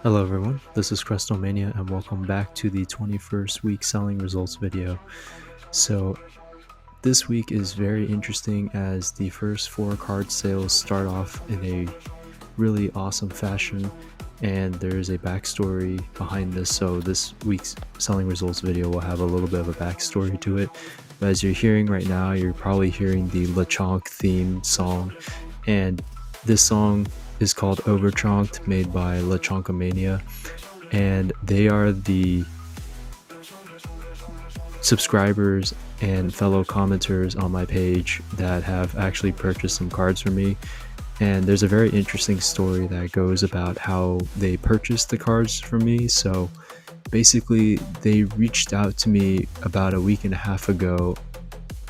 Hello everyone, this is Crestomania and welcome back to the 21st week selling results video. So this week is very interesting as the first 4 card sales start off in a really awesome fashion, and there's a backstory behind this. So this week's selling results video will have a little bit of a backstory to it. But as you're hearing right now, you're probably hearing the Lechonk themed song, and this song is called Overchonked, made by Lechonkimania, and they are the subscribers and fellow commenters on my page that have actually purchased some cards from me. And there's a very interesting story that goes about how they purchased the cards from me. So basically they reached out to me about a week and a half ago,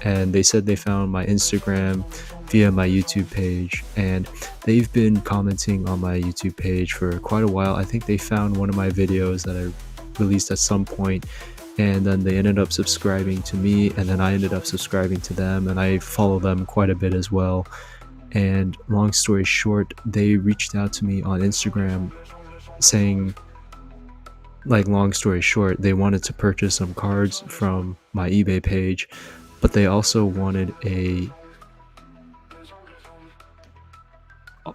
and they said they found my Instagram via my YouTube page, and they've been commenting on my YouTube page for quite a while. I think they found one of my videos that I released at some point, and then they ended up subscribing to me, and then I ended up subscribing to them, and I follow them quite a bit as well. And long story short, they reached out to me on Instagram saying, long story short, they wanted to purchase some cards from my eBay page, but they also wanted a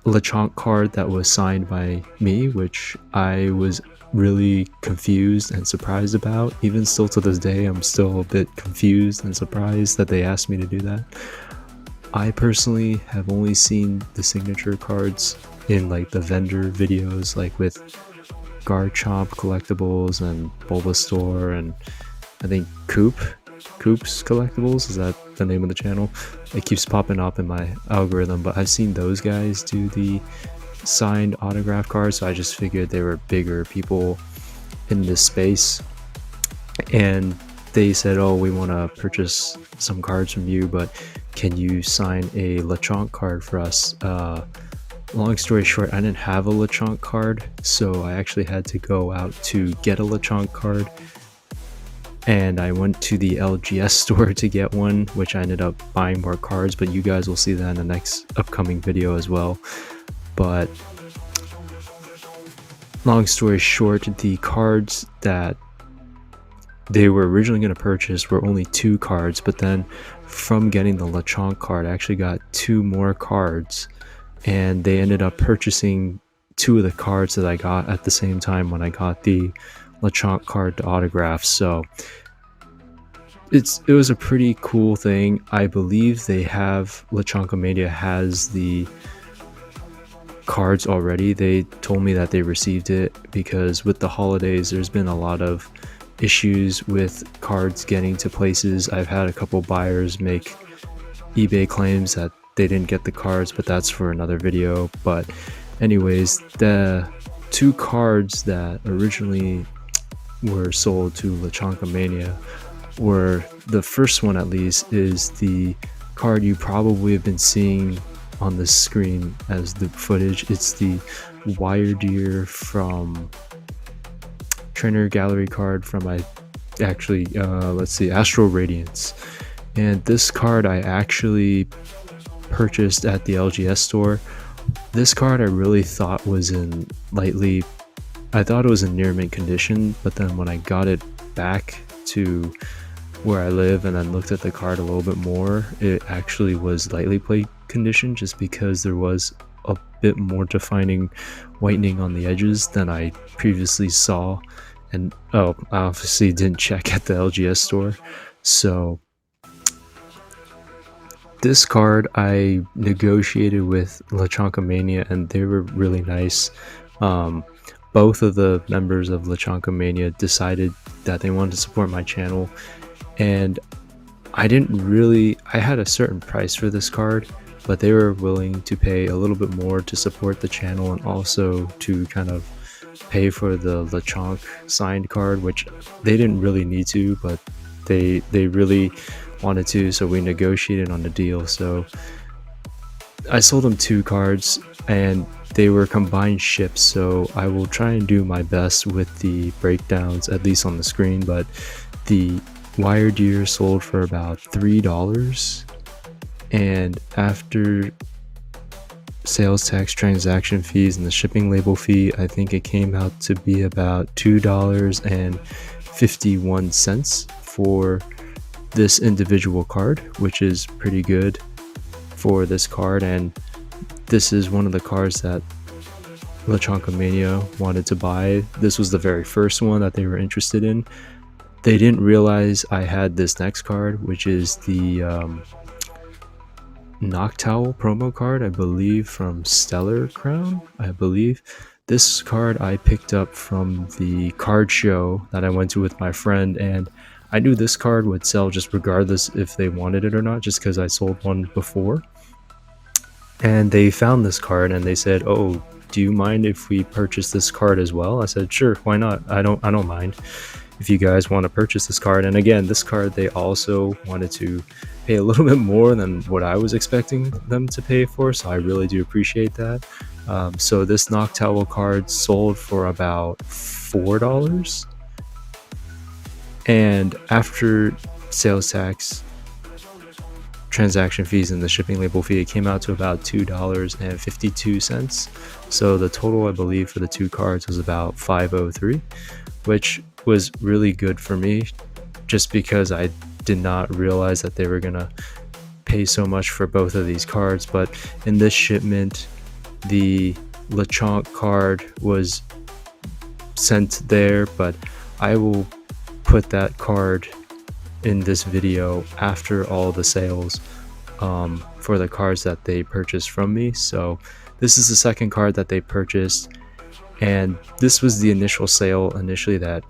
Lechonk card that was signed by me, which I was really confused and surprised about. Even still to this day, I'm still a bit confused and surprised that they asked me to do that. I personally have only seen the signature cards in the vendor videos, with Garchomp collectibles and Bulbasaur, and I think Coop's Collectibles, is that the name of the channel? It keeps popping up in my algorithm, but I've seen those guys do the signed autograph cards, so I just figured they were bigger people in this space. And they said, oh, we want to purchase some cards from you, but can you sign a Lechonk card for us? Long story short, I didn't have a Lechonk card, so I actually had to go out to get a Lechonk card, and I went to the LGS store to get one, which I ended up buying more cards, but you guys will see that in the next upcoming video as well. But long story short, the cards that they were originally going to purchase were only 2 cards, but then from getting the Lechonk card, I actually got 2 more cards, and they ended up purchasing 2 of the cards that I got at the same time when I got the Lechonk card to autograph. So it was a pretty cool thing. I believe they have, Lechonkimania has the cards already. They told me that they received it because with the holidays there's been a lot of issues with cards getting to places. I've had a couple buyers make eBay claims that they didn't get the cards, but that's for another video. But anyways, the 2 cards that originally were sold to Lechonkimania were, the first one at least is the card you probably have been seeing on the screen as the footage. It's the Wyrdeer from Trainer Gallery card from Astral Radiance. And this card I actually purchased at the LGS store. This card I really thought was in I thought it was in near mint condition, but then when I got it back to where I live and then looked at the card a little bit more, it actually was lightly plate condition, just because there was a bit more defining whitening on the edges than I previously saw. And I obviously didn't check at the LGS store. So this card I negotiated with Lechonkimania, and they were really nice. Both of the members of Lechonkimania decided that they wanted to support my channel, and I had a certain price for this card, but they were willing to pay a little bit more to support the channel and also to kind of pay for the Lechonk signed card, which they didn't really need to, but they really wanted to, so we negotiated on the deal. So I sold them 2 cards, and they were combined ships, so I will try and do my best with the breakdowns, at least on the screen. But the Wyrdeer sold for about $3, and after sales tax, transaction fees, and the shipping label fee, I think it came out to be about $2.51 for this individual card, which is pretty good for this card. And this is one of the cards that Lechonkimania wanted to buy. This was the very first one that they were interested in. They didn't realize I had this next card, which is the Noctowl promo card, I believe, from Stellar Crown, I believe. This card I picked up from the card show that I went to with my friend, and I knew this card would sell just regardless if they wanted it or not, just because I sold one before. And they found this card and they said, "Oh, do you mind if we purchase this card as well?" I said, "Sure, why not? I don't mind if you guys want to purchase this card." And again, this card they also wanted to pay a little bit more than what I was expecting them to pay for, so I really do appreciate that. So this Noctowl card sold for about $4, and after sales tax, transaction fees, and the shipping label fee, it came out to about $2.52. So the total, I believe, for the two cards was about $5.03, which was really good for me, just because I did not realize that they were gonna pay so much for both of these cards. But in this shipment, the Lechonk card was sent there, but I will put that card in this video after all the sales for the cards that they purchased from me. So this is the second card that they purchased, and this was the initial sale initially that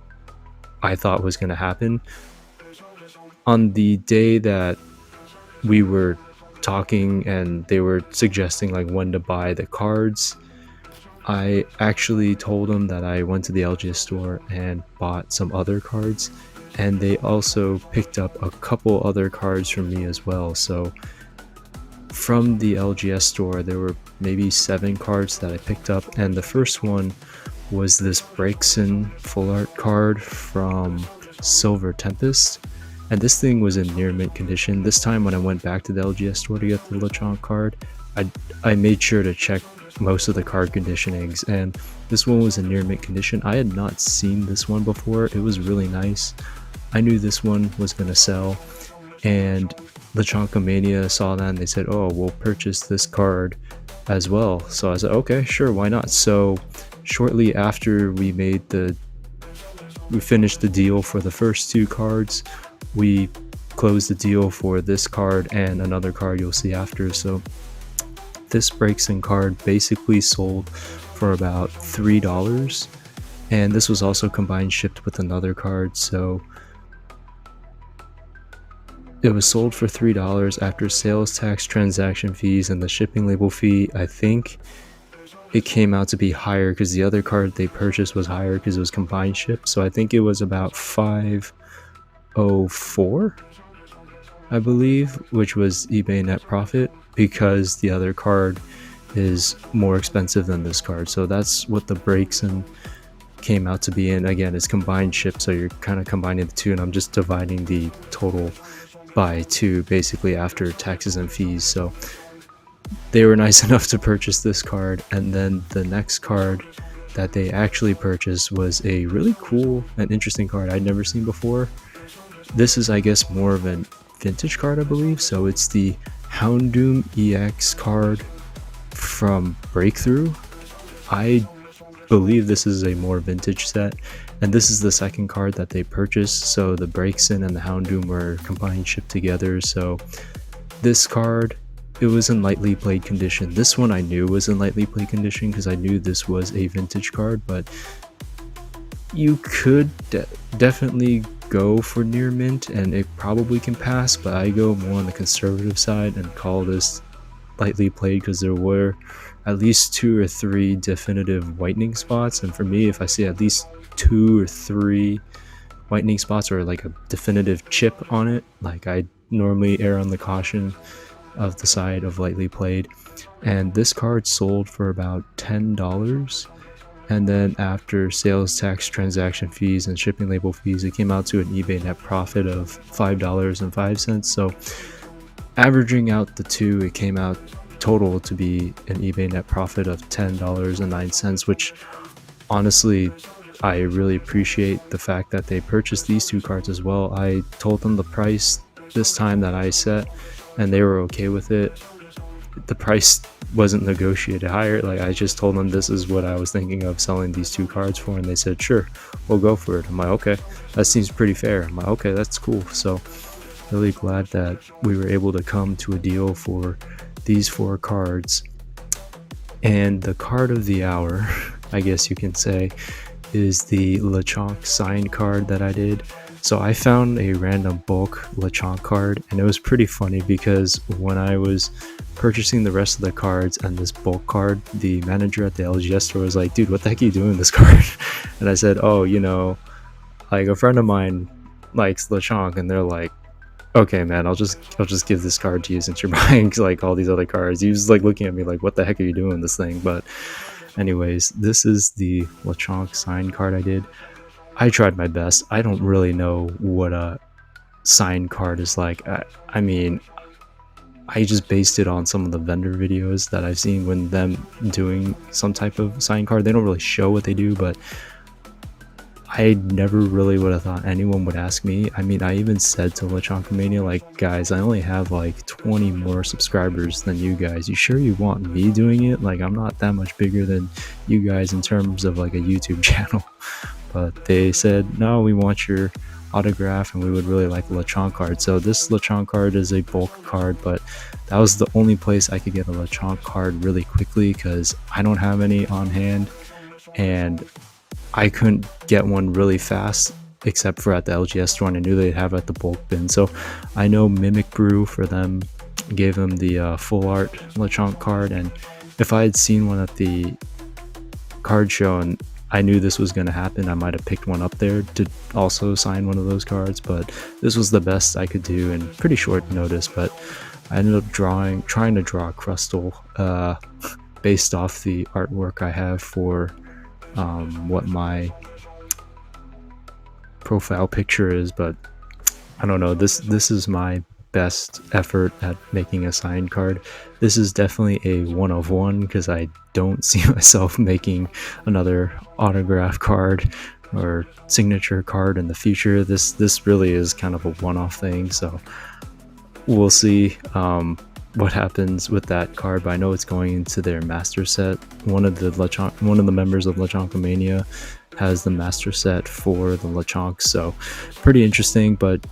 I thought was going to happen. On the day that we were talking and they were suggesting like when to buy the cards, I actually told them that I went to the LGS store and bought some other cards, and they also picked up a couple other cards from me as well. So from the LGS store, there were maybe 7 cards that I picked up, and the first one was this Braixen full art card from Silver Tempest. And this thing was in near mint condition. This time when I went back to the LGS store to get the Lechonk card, I made sure to check most of the card conditionings, and this one was in near mint condition. I had not seen this one before. It was really nice. I knew this one was going to sell, and Lechonkimania saw that and they said, "Oh, we'll purchase this card as well." So I said, "Okay, sure, why not?" So shortly after we finished the deal for the first 2 cards, we closed the deal for this card and another card you'll see after. So this Braixen card basically sold for about $3, and this was also combined shipped with another card. So it was sold for $3 after sales tax, transaction fees, and the shipping label fee. I think it came out to be higher because the other card they purchased was higher because it was combined shipped. So I think it was about $5.04, I believe, which was eBay net profit, because the other card is more expensive than this card. So that's what the Braixen came out to be. And again, it's combined ship, so you're kind of combining the two, and I'm just dividing the total by 2 basically after taxes and fees. So they were nice enough to purchase this card. And then the next card that they actually purchased was a really cool and interesting card I'd never seen before. This is, I guess, more of an vintage card, I believe. So it's the Houndoom Ex card from Breakthrough. I believe this is a more vintage set, and this is the second card that they purchased. So the Braixen and the Houndoom were combined shipped together. So this card, it was in lightly played condition. This one I knew was in lightly played condition because I knew this was a vintage card, but you could definitely go for near mint and it probably can pass, but I go more on the conservative side and call this lightly played because there were at least 2 or 3 definitive whitening spots. And for me, if I see at least 2 or 3 whitening spots or like a definitive chip on it, like I normally err on the caution of the side of lightly played. And this card sold for about $10, and then after sales tax, transaction fees, and shipping label fees, it came out to an eBay net profit of $5.05. So averaging out the two, it came out total to be an eBay net profit of $10.09, which honestly, I really appreciate the fact that they purchased these 2 cards as well. I told them the price this time that I set, and they were okay with it. The price wasn't negotiated higher. Like, I just told them this is what I was thinking of selling these 2 cards for, and they said, sure, we'll go for it. I'm like, okay, that seems pretty fair. I'm like, okay, that's cool. So really glad that we were able to come to a deal for these 4 cards. And the card of the hour, I guess you can say, is the Lechonk signed card that I did. So I found a random bulk Lechonk card, and it was pretty funny because when I was purchasing the rest of the cards and this bulk card, the manager at the LGS store was like, dude, what the heck are you doing with this card? And I said, oh, you know, like a friend of mine likes Lechonk, and they're like, okay, man, I'll just give this card to you since you're buying like all these other cards. He was like looking at me like, what the heck are you doing with this thing? But anyways, this is the Lechonk signed card I did. I tried my best. I don't really know what a signed card is like. I mean, I just based it on some of the vendor videos that I've seen when them doing some type of signed card. They don't really show what they do, but I never really would have thought anyone would ask me. I mean, I even said to Lechonkimania, like, guys, I only have like 20 more subscribers than you guys. You sure you want me doing it? Like, I'm not that much bigger than you guys in terms of like a YouTube channel. But they said, no, we want your autograph and we would really like a Lechonk card. So this Lechonk card is a bulk card, but that was the only place I could get a Lechonk card really quickly because I don't have any on hand, and I couldn't get one really fast except for at the LGS store, and I knew they'd have it at the bulk bin. So I know Mimic Brew for them gave them the full art Lechonk card, and if I had seen one at the card show and I knew this was going to happen, I might have picked one up there to also sign one of those cards, but this was the best I could do in pretty short notice. But I ended up trying to draw a Crustle based off the artwork I have for what my profile picture is, but I don't know, this is my best effort at making a signed card. This is definitely a one of one because I don't see myself making another autograph card or signature card in the future. This really is kind of a one-off thing, so we'll see what happens with that card. But I know it's going into their master set. One of the members of Lechonkimania has the master set for the Lechonk, so pretty interesting. But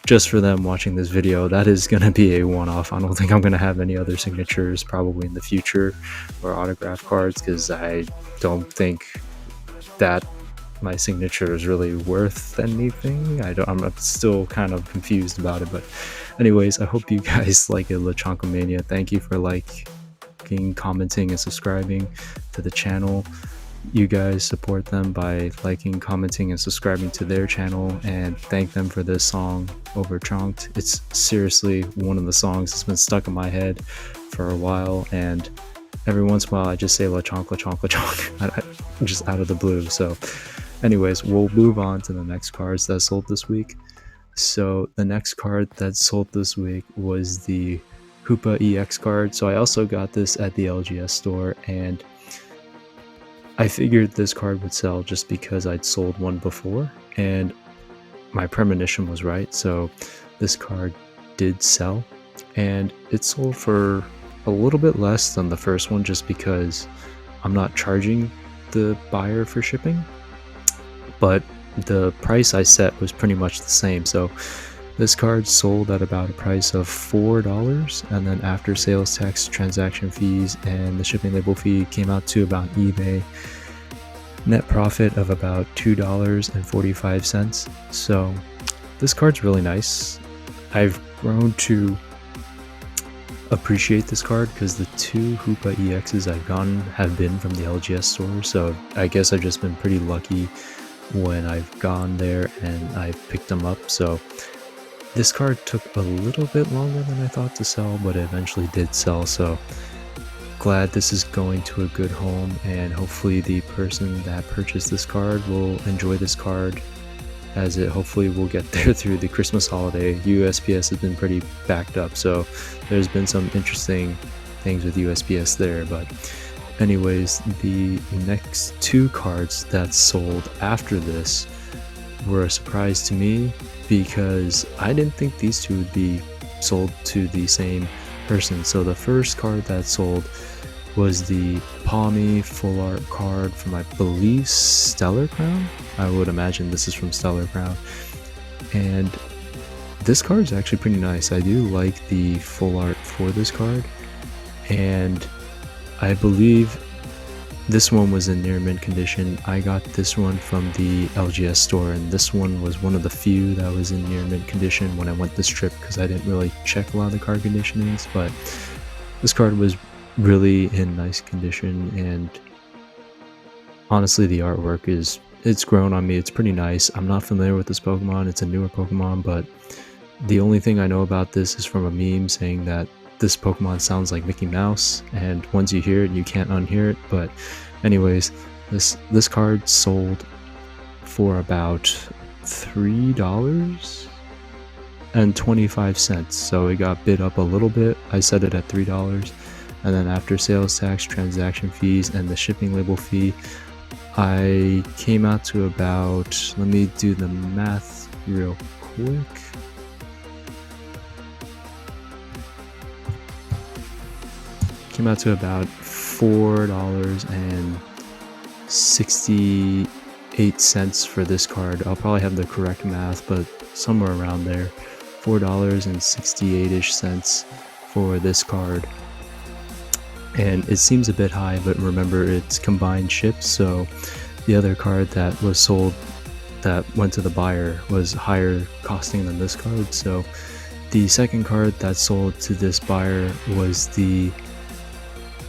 just for them watching this video, that is going to be a one-off. I don't think I'm going to have any other signatures probably in the future or autograph cards, because I don't think that my signature is really worth anything. I'm still kind of confused about it. But anyways, I hope you guys like it, Lechonkimania. Thank you for liking, commenting, and subscribing to the channel. You guys support them by liking, commenting, and subscribing to their channel, and thank them for this song, Overchunked. It's seriously one of the songs that's been stuck in my head for a while, and every once in a while I just say Lechonk, Lechonk, Lechonk, just out of the blue. So anyways, we'll move on to the next cards that sold this week. So the next card that sold this week was the Hoopa Ex card. So I also got this at the LGS store, and I figured this card would sell just because I'd sold one before, and my premonition was right. So this card did sell, and it sold for a little bit less than the first one just because I'm not charging the buyer for shipping, but the price I set was pretty much the same. So this card sold at about a price of $4, and then after sales tax, transaction fees, and the shipping label fee came out to about eBay net profit of about $2.45. So this card's really nice. I've grown to appreciate this card because the 2 Hoopa EXs I've gotten have been from the LGS store, so I guess I've just been pretty lucky when I've gone there and I picked them up. So this card took a little bit longer than I thought to sell, but it eventually did sell. So glad this is going to a good home, and hopefully the person that purchased this card will enjoy this card, as it hopefully will get there through the Christmas holiday. USPS has been pretty backed up, so there's been some interesting things with USPS there. But anyways, the next 2 cards that sold after this were a surprise to me, because I didn't think these 2 would be sold to the same person. So the first card that sold was the Pawmi full art card from, I believe, Stellar Crown. I would imagine this is from Stellar Crown, and this card is actually pretty nice. I do like the full art for this card, and I believe this one was in near mint condition. I got this one from the LGS store, and this one was one of the few that was in near mint condition when I went this trip, because I didn't really check a lot of the card conditionings. But this card was really in nice condition, and honestly the artwork it's grown on me. It's pretty nice. I'm not familiar with this Pokemon. It's a newer Pokemon, but the only thing I know about this is from a meme saying that this Pokemon sounds like Mickey Mouse, and once you hear it you can't unhear it. But anyways, this card sold for about $3.25, so it got bid up a little bit. I set it at $3, and then after sales tax, transaction fees, and the shipping label fee, I came out to about, let me do the math real quick. Came out to about $4.68 for this card. I'll probably have the correct math, but somewhere around there. $4.68-ish for this card. And it seems a bit high, but remember, it's combined ships, so the other card that was sold that went to the buyer was higher costing than this card. So the second card that sold to this buyer was the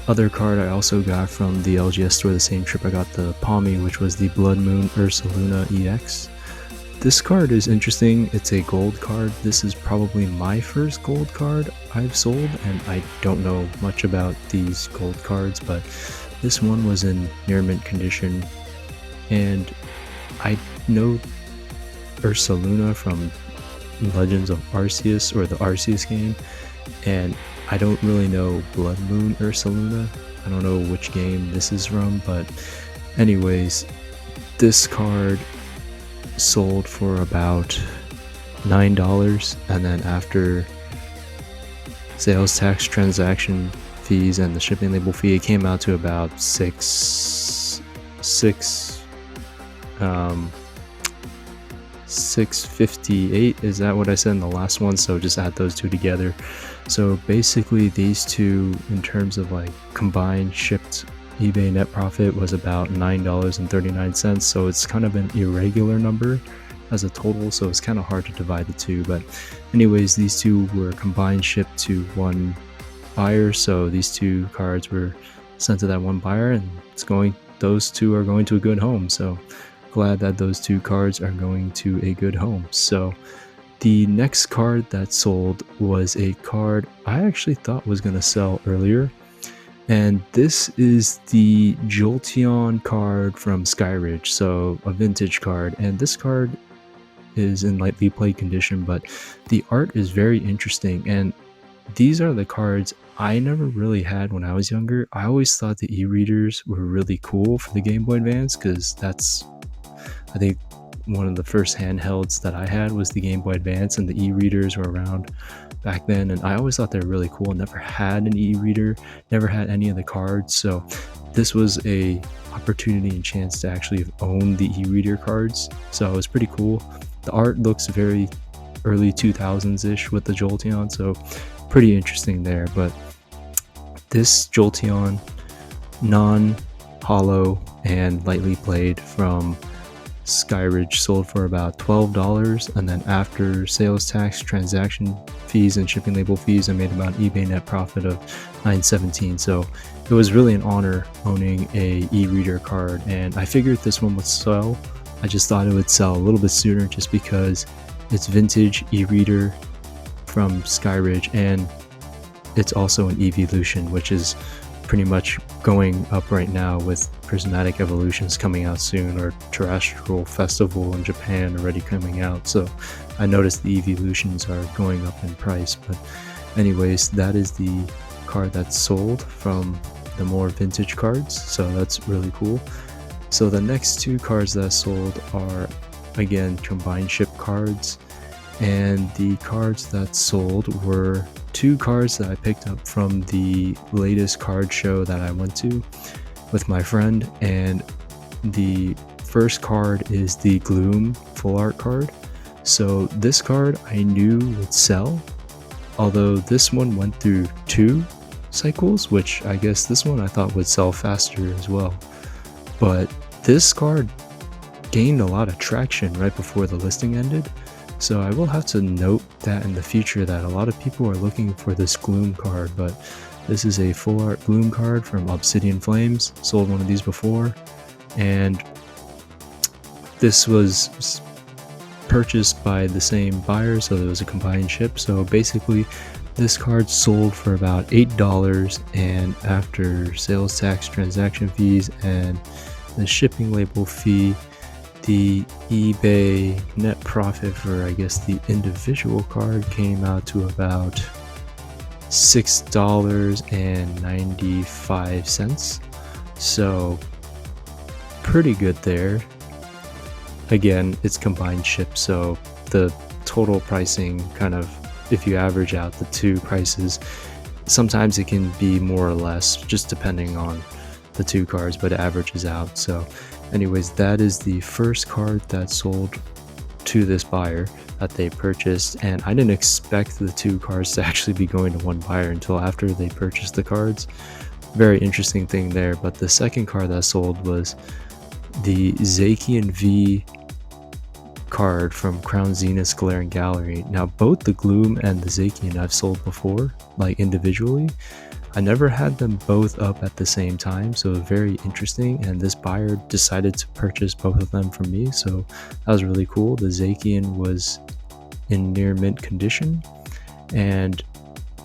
other card I also got from the LGS store the same trip. I got the Pawmi, which was the Bloodmoon Ursaluna EX. This card is interesting. It's a gold card. This is probably my first gold card I've sold, and I don't know much about these gold cards, but this one was in near mint condition. And I know Ursaluna from Legends of Arceus, or the Arceus game, and I don't really know Bloodmoon Ursaluna. I don't know which game this is from, but anyways, this card sold for about $9, and then after sales tax, transaction fees, and the shipping label fee, it came out to about $658. Is that what I said in the last one? So just add those 2 together. So basically these 2, in terms of like combined shipped eBay net profit, was about $9.39. So it's kind of an irregular number as a total, so it's kind of hard to divide the 2. But anyways, these 2 were combined shipped to one buyer, so these 2 cards were sent to that one buyer, and those 2 are going to a good home. So glad that those 2 cards are going to a good home. So the next card that sold was a card I actually thought was going to sell earlier, and this is the Jolteon card from Skyridge, so a vintage card. And this card is in lightly played condition, but the art is very interesting, and these are the cards I never really had when I was younger. I always thought the e-readers were really cool for the Game Boy Advance, because that's, I think, one of the first handhelds that I had was the Game Boy Advance, and the e-readers were around back then, and I always thought they were really cool. Never had an e-reader, never had any of the cards, so this was a opportunity and chance to actually own the e-reader cards, so it was pretty cool. The art looks very early 2000s-ish with the Jolteon, so pretty interesting there. But this Jolteon, non-hollow and lightly played from Skyridge, sold for about $12, and then after sales tax, transaction fees, and shipping label fees, I made about an eBay net profit of $9.17. So it was really an honor owning a e-reader card, and I figured this one would sell. I just thought it would sell a little bit sooner, just because it's vintage e-reader from Skyridge, and it's also an evolution, which is pretty much going up right now with Prismatic Evolutions coming out soon, or Terrestrial Festival in Japan already coming out. So I noticed the evolutions are going up in price. But anyways, that is the card that's sold from the more vintage cards, so that's really cool. So the next two cards that sold are again combined ship cards, and the cards that sold were two cards that I picked up from the latest card show that I went to with my friend. And the first card is the Gloom full art card. So this card I knew would sell, although this one went through 2 cycles, which I guess this one I thought would sell faster as well. But this card gained a lot of traction right before the listing ended, so I will have to note that in the future that a lot of people are looking for this Gloom card. But this is a full art Gloom card from Obsidian Flames. Sold one of these before, and this was purchased by the same buyer, so it was a combined ship. So basically this card sold for about $8, and after sales tax, transaction fees, and the shipping label fee, the eBay net profit for, I guess, the individual card came out to about $6.95. So pretty good there. Again, it's combined ship, so the total pricing kind of, if you average out the two prices, sometimes it can be more or less just depending on the two cards, but it averages out. So anyways, that is the first card that sold to this buyer that they purchased, and I didn't expect the two cards to actually be going to one buyer until after they purchased the cards. Very interesting thing there. But the second card that sold was the Zacian V card from Crown Zenith, Galarain, Gallery. Now both the Gloom and the Zacian I've sold before, like individually. I never had them both up at the same time, so very interesting, and this buyer decided to purchase both of them from me, so that was really cool. The Zacian was in near mint condition, and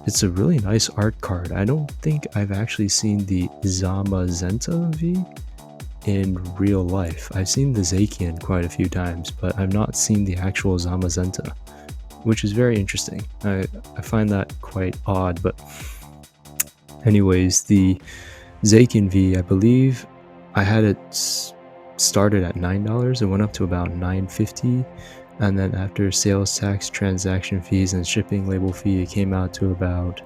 it's a really nice art card. I don't think I've actually seen the Zamazenta V in real life. I've seen the Zacian quite a few times, but I've not seen the actual Zamazenta, which is very interesting. I find that quite odd, but anyways, the Zacian V, I believe I had it started at $9. It went up to about $9.50, and then after sales tax, transaction fees, and shipping label fee, it came out to about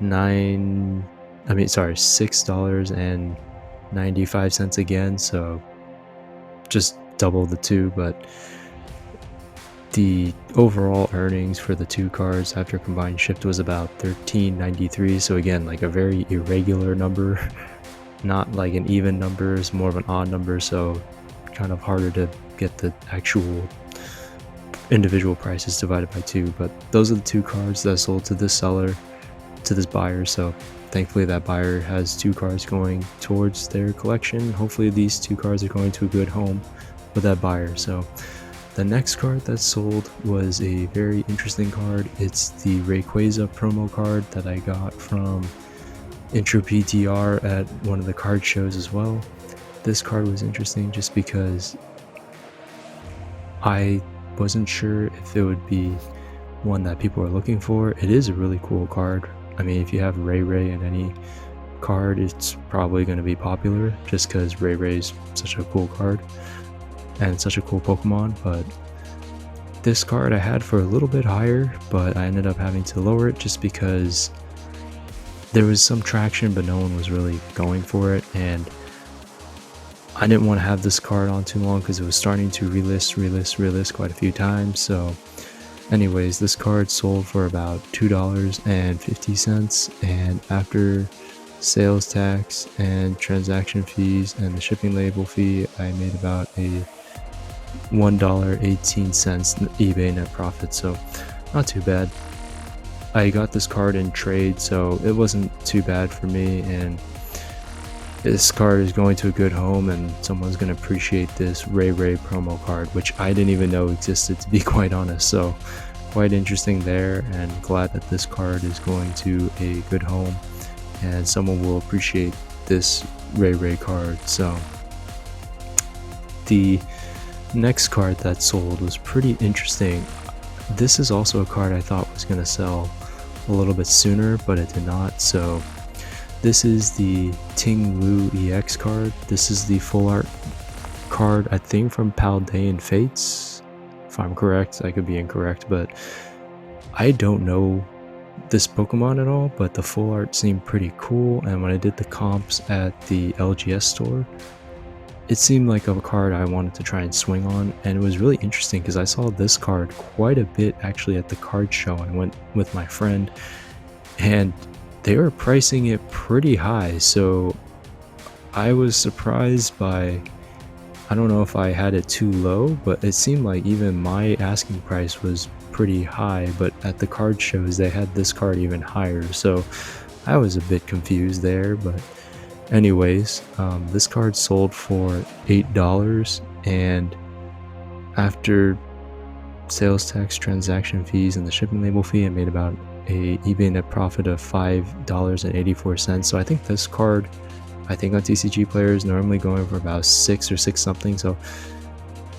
$6.95 again, so just double the two. But the overall earnings for the two cards after combined shipped was about $13.93, so again, like a very irregular number, not like an even number, it's more of an odd number, so kind of harder to get the actual individual prices divided by 2. But those are the two cards that sold to this seller, to this buyer, so thankfully that buyer has 2 cards going towards their collection. Hopefully these 2 cards are going to a good home with that buyer. So the next card that sold was a very interesting card. It's the Rayquaza promo card that I got from Intro PTR at one of the card shows as well. This card was interesting just because I wasn't sure if it would be one that people are looking for. It is a really cool card. I mean, if you have Ray in any card, it's probably going to be popular just because Ray is such a cool card and such a cool Pokemon. But this card I had for a little bit higher, but I ended up having to lower it just because there was some traction, but no one was really going for it, and I didn't want to have this card on too long because it was starting to relist quite a few times. So anyways, this card sold for about $2.50, and after sales tax and transaction fees and the shipping label fee, I made about a $1.18 eBay net profit, so not too bad. I got this card in trade, so it wasn't too bad for me, and this card is going to a good home, and someone's going to appreciate this Ray promo card, which I didn't even know existed, to be quite honest. So quite interesting there, and glad that this card is going to a good home and someone will appreciate this Ray card. So the next card that sold was pretty interesting. This is also a card I thought was going to sell a little bit sooner, but it did not. So this is the Ting-Lu Ex card. This is the full art card, I think from Paldean Fates, if I'm correct. I could be incorrect, but I don't know this Pokemon at all, but the full art seemed pretty cool, and when I did the comps at the LGS store, it seemed like a card I wanted to try and swing on, and it was really interesting because I saw this card quite a bit actually at the card show. I went with my friend, and they were pricing it pretty high, so I was surprised by, I don't know if I had it too low, but it seemed like even my asking price was pretty high, but at the card shows they had this card even higher, so I was a bit confused there. But anyways, this card sold for $8, and after sales tax, transaction fees, and the shipping label fee, I made about a eBay net profit of $5.84. So I think this card, I think on TCG Player, is normally going for about 6 or 6 something, so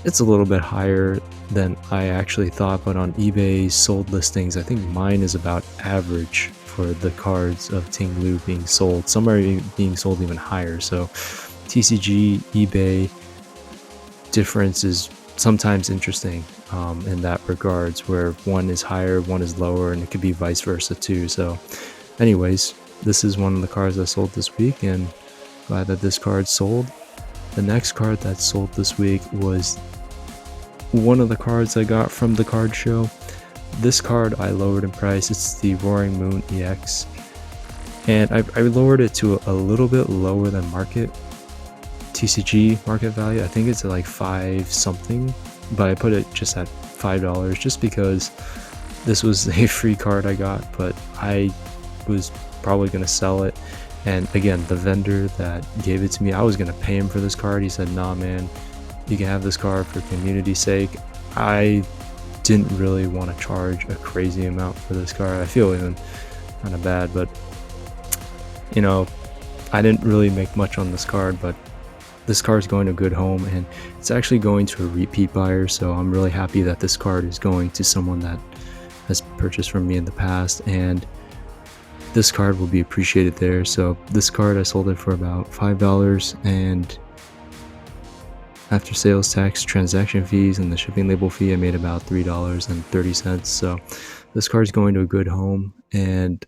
it's a little bit higher than I actually thought. But on eBay sold listings, I think mine is about average for the cards of Ting-Lu being sold. Some are being sold even higher, so TCG, eBay difference is sometimes interesting in that regards, where one is higher, one is lower, and it could be vice versa too. So anyways, this is one of the cards I sold this week, and glad that this card sold. The next card that sold this week was one of the cards I got from the card show. This card I lowered in price. It's the Roaring Moon EX, and I lowered it to a little bit lower than market TCG market value. I think it's at like 5 something, but I put it just at $5 just because this was a free card I got, but I was probably going to sell it. And again, the vendor that gave it to me, I was going to pay him for this card. He said, nah man, you can have this card for community's sake. I didn't really want to charge a crazy amount for this card. I feel even kind of bad, but you know, I didn't really make much on this card, but this card is going to a good home, and it's actually going to a repeat buyer, so I'm really happy that this card is going to someone that has purchased from me in the past, and this card will be appreciated there. So this card I sold it for about $5, and after sales tax, transaction fees, and the shipping label fee, I made about $3.30. So this card is going to a good home, and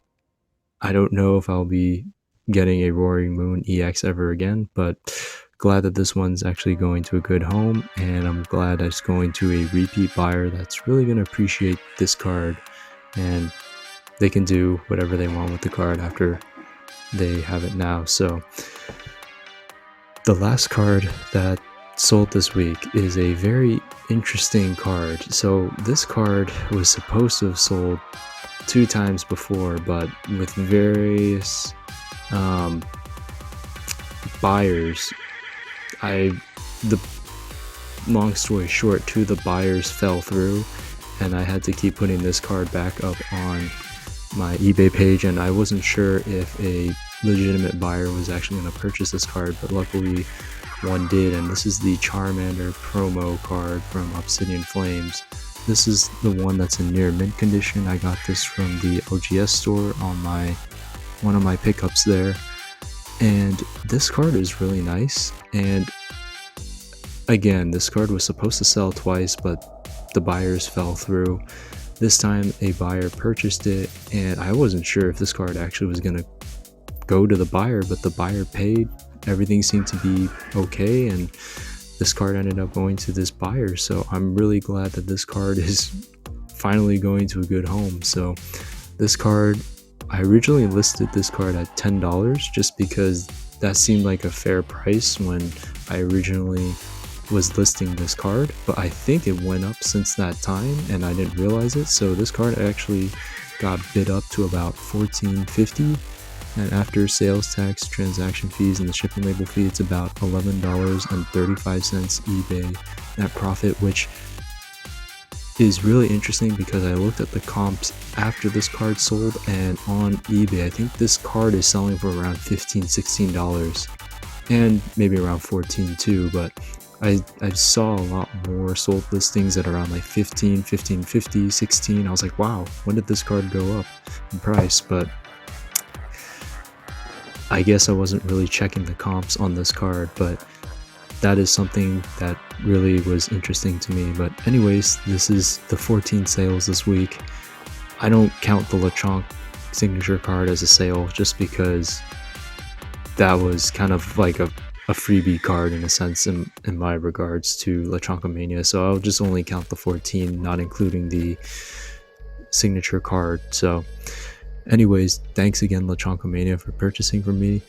I don't know if I'll be getting a Roaring Moon EX ever again, but glad that this one's actually going to a good home, and I'm glad it's going to a repeat buyer that's really going to appreciate this card, and they can do whatever they want with the card after they have it now. So the last card that sold this week is a very interesting card. So this card was supposed to have sold 2 times before, but with various buyers, the long story short, 2 of the buyers fell through, and I had to keep putting this card back up on my eBay page, and I wasn't sure if a legitimate buyer was actually going to purchase this card, but luckily one did. And this is the Charmander promo card from Obsidian Flames. This is the one that's in near mint condition. I got this from the LGS store on one of my pickups there, and this card is really nice. And again, this card was supposed to sell twice, but the buyers fell through. This time a buyer purchased it, and I wasn't sure if this card actually was going to go to the buyer, but the buyer paid. Everything seemed to be okay, and this card ended up going to this buyer. So I'm really glad that this card is finally going to a good home. So this card, I originally listed this card at $10 just because that seemed like a fair price when I originally was listing this card, but I think it went up since that time and I didn't realize it. So this card actually got bid up to about $14.50, and after sales tax, transaction fees, and the shipping label fee, it's about $11.35 eBay net profit, which is really interesting because I looked at the comps after this card sold, and on eBay I think this card is selling for around $15-16 and maybe around $14 too, but I saw a lot more sold listings at around like 15, 15.50, 16. I was like, wow, when did this card go up in price? But I guess I wasn't really checking the comps on this card, but that is something that really was interesting to me. But anyways, this is the 14 sales this week. I don't count the Lechonk signature card as a sale just because that was kind of like a freebie card in a sense in my regards to Lechonkimania, so I'll just only count the 14, not including the signature card. So anyways, thanks again Lechonkimania for purchasing from me.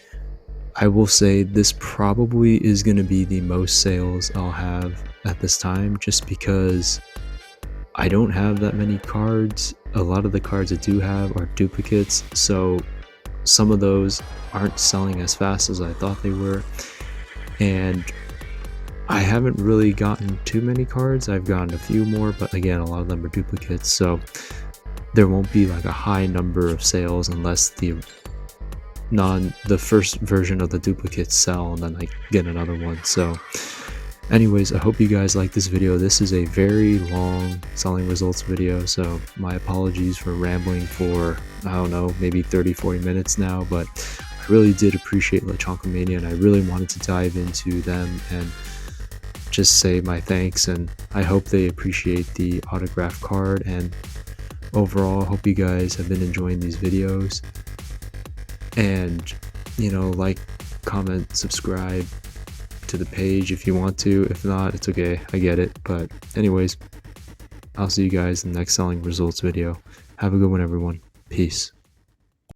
I will say this probably is going to be the most sales I'll have at this time, just because I don't have that many cards. A lot of the cards I do have are duplicates, so some of those aren't selling as fast as I thought they were, and I haven't really gotten too many cards. I've gotten a few more, but again, a lot of them are duplicates, so there won't be like a high number of sales unless the first version of the duplicates sell and then I get another one. So anyways, I hope you guys like this video. This is a very long selling results video, so my apologies for rambling for, I don't know, maybe 30-40 minutes now, but I really did appreciate Lechonkimania and I really wanted to dive into them and just say my thanks, and I hope they appreciate the autograph card. And overall, I hope you guys have been enjoying these videos, and you know, like, comment, subscribe to the page if you want to. If not, it's okay, I get it. But anyways, I'll see you guys in the next selling results video. Have a good one, everyone. Peace.